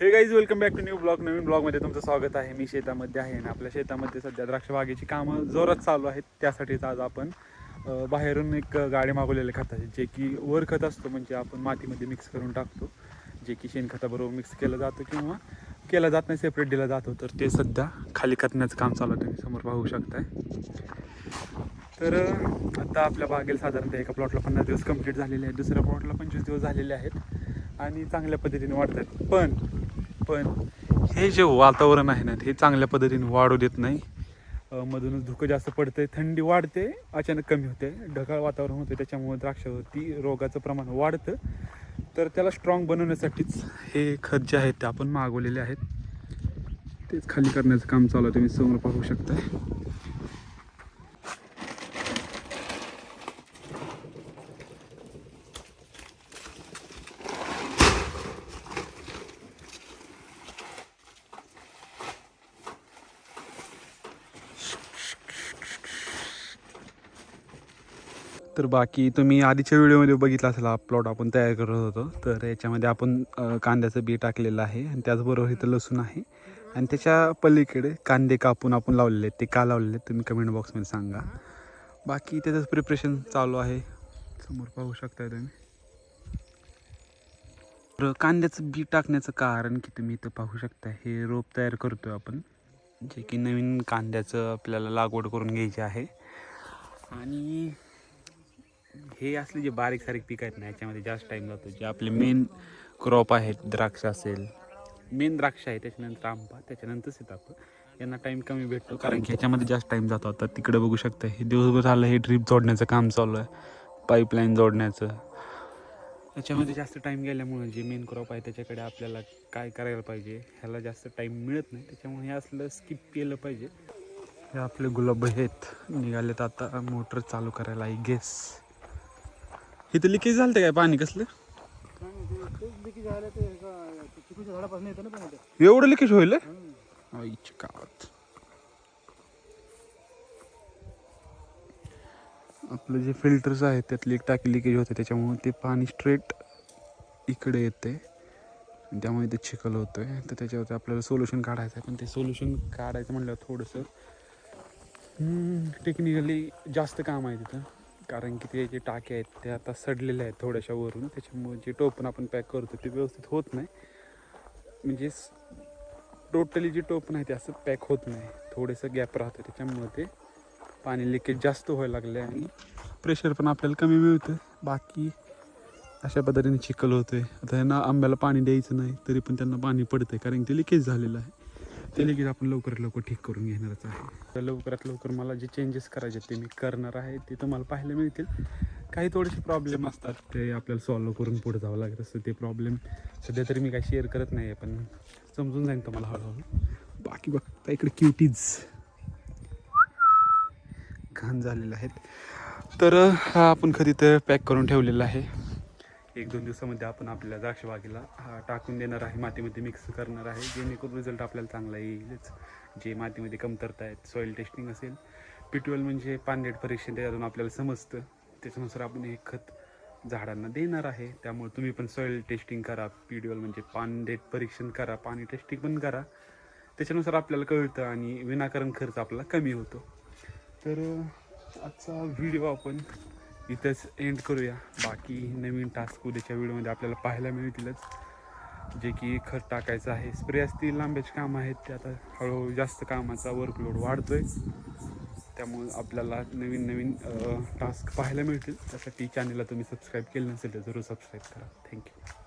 हे guys, welcome back to new blog. नवीन ब्लॉगमध्ये तुमचं स्वागत आहे. मी शेतामध्ये आहे आणि आपल्या शेतामध्ये सध्या द्राक्ष बागेची कामं जोरात चालू आहेत. त्यासाठीच आज आपण बाहेरून एक गाडी मागवलेले खताचे, जे की वर खत असतो, म्हणजे आपण मातीमध्ये मिक्स करून टाकतो, जे की शेणखताबरोबर मिक्स केलं जातं किंवा केलं जात नाही, सेपरेट दिलं जातो. तर ते सध्या खाली करण्याचं काम चालू आहे, तुम्ही समोर पाहू शकताय. तर आता आपल्या बागेला साधारणतः एका प्लॉटला 50 दिवस कंप्लीट झालेले आहेत, दुसऱ्या प्लॉटला 25 दिवस झालेले आहेत आणि चांगल्या पद्धतीने वाढतात. पण हे जे वातावरण आहे ना, हे चांगल्या पद्धतीने वाढू देत नाही. मधूनच धुकं जास्त पडतंय, थंडी वाढते, अचानक कमी होते, ढगाळ वातावरण होते, त्याच्यामुळे द्राक्षावरती रोगाचं प्रमाण वाढतं. तर त्याला स्ट्रॉंग बनवण्यासाठीच हे खत जे आहेत ते आपण मागवलेले आहेत. तेच खाली करण्याचं काम चालू आहे, तुम्ही समोर पाहू शकताय. तर बाकी तुम्ही आधीच्या व्हिडिओमध्ये बघितला असेल, हा प्लॉट आपण तयार करत होतो. तर याच्यामध्ये आपण कांद्याचं बी टाकलेलं आहे आणि त्याचबरोबर इथं लसूण आहे आणि त्याच्या पलीकडे कांदे कापून आपण लावलेले आहेत. ते का लावलेले आहेत तुम्ही कमेंट बॉक्समध्ये सांगा. बाकी त्याचंच प्रिपरेशन चालू आहे, समोर पाहू शकताय तुम्ही. तर कांद्याचं बी टाकण्याचं कारण की तुम्ही इथं पाहू शकता, हे रोप तयार करतोय आपण, जे की नवीन कांद्याचं आपल्याला लागवड करून घ्यायची आहे. आणि हे असले जे बारीक सारीक पीक आहेत ना, याच्यामध्ये जास्त टाईम जातो. जे आपले मेन क्रॉप आहेत, द्राक्ष असेल, मेन द्राक्ष आहे, त्याच्यानंतर आंबा, त्याच्यानंतर सीताफळ, यांना टाईम कमी भेटतो, कारण की याच्यामध्ये जास्त टाईम जातो. आता तिकडे बघू शकता, हे दिवसभर झालं हे ड्रीप जोडण्याचं काम चालू आहे, पाईपलाईन जोडण्याचं. याच्यामध्ये जास्त टाईम गेल्यामुळे जे मेन क्रॉप आहे त्याच्याकडे आपल्याला काय करायला पाहिजे, ह्याला जास्त टाईम मिळत नाही, त्याच्यामुळे हे असलं स्किप केलं पाहिजे. हे आपले गुलाब आहेत, निघालेत आता मोटर चालू करायला, आय गेस. इथं लिकेज झालं काय पाणी? कसलं एवढं लिकेज होईल गावात? आपलं जे फिल्टर्स आहेत त्यातली एक टाकी लिकेज होते, त्याच्यामुळे ते पाणी स्ट्रेट इकडे येते, त्यामुळे ते चिखल होतोय. तर त्याच्यावरती आपल्याला सोल्युशन काढायचं आहे, पण ते सोल्युशन काढायचं म्हटलं थोडंसं टेक्निकली जास्त काम आहे तिथं, कारण की ते जे टाके आहेत ते आता सडलेले आहेत थोड्याशा वरून, त्याच्यामुळे जे टोपण आपण पॅक करतो ते व्यवस्थित होत नाही, म्हणजे टोटली जे टोपण आहे ते असं पॅक होत नाही, थोडंसं गॅप राहतं, त्याच्यामुळे ते पाणी लिकेज जास्त व्हायला लागले आणि प्रेशर पण आपल्याला कमी मिळतं. बाकी अशा पद्धतीने चिखल होतं आहे. आता ह्यांना आंब्याला पाणी द्यायचं नाही तरी पण त्यांना पाणी पडतं आहे, कारण ते लिकेज झालेलं आहे. ते लिकेज आपण लवकरात लवकर ठीक करून घेणारच आहे. तर लवकरात लवकर मला जे चेंजेस करायचे ते मी करणार आहे, ते तुम्हाला पाहायला मिळतील. काही थोडेसे प्रॉब्लेम असतात, ते आपल्याला सॉल्व करून पुढे जावं लागत असतं. ते प्रॉब्लेम सध्या तरी मी काही शेअर करत नाही आहे, पण समजून जाईन तुम्हाला हळूहळू. बाकी बघता इकडे क्युटीज घाण झालेलं आहेत. तर हा आपण कधी तर पॅक करून ठेवलेला आहे. 1-2 दिवसामध्ये आपण आपल्या द्राक्ष बागेला टाकून देणार आहे, मातीमध्ये मिक्स करणार आहे, जेणेकरून रिझल्ट आपल्याला चांगला येईलच. जे मातीमध्ये कमतरता आहेत, सॉईल टेस्टिंग असेल, P12 म्हणजे पाणडेट परीक्षण, त्याच्यातून आपल्याला समजतं, त्याच्यानुसार आपण हे खत झाडांना देणार आहे. त्यामुळे तुम्ही पण सॉईल टेस्टिंग करा, P12 म्हणजे पाणडेट परीक्षण करा, पाणी टेस्टिंग पण करा, त्याच्यानुसार आपल्याला कळतं आणि विनाकारण खर्च आपला कमी होतो. तर आजचा व्हिडिओ आपण इथंच एंड करूया. बाकी नवीन टास्क उद्याच्या व्हिडिओमध्ये आपल्याला पाहायला मिळतीलच, जे की खत टाकायचं आहे, स्प्रे असतील, लांब्याचे काम आहेत, ते आता हळूहळू जास्त कामाचा वर्कलोड वाढतो आहे, त्यामुळे आपल्याला नवीन नवीन टास्क पाहायला मिळतील. त्यासाठी चॅनलला तुम्ही सबस्क्राईब केलं नसेल तर जरूर सबस्क्राईब करा. थँक्यू.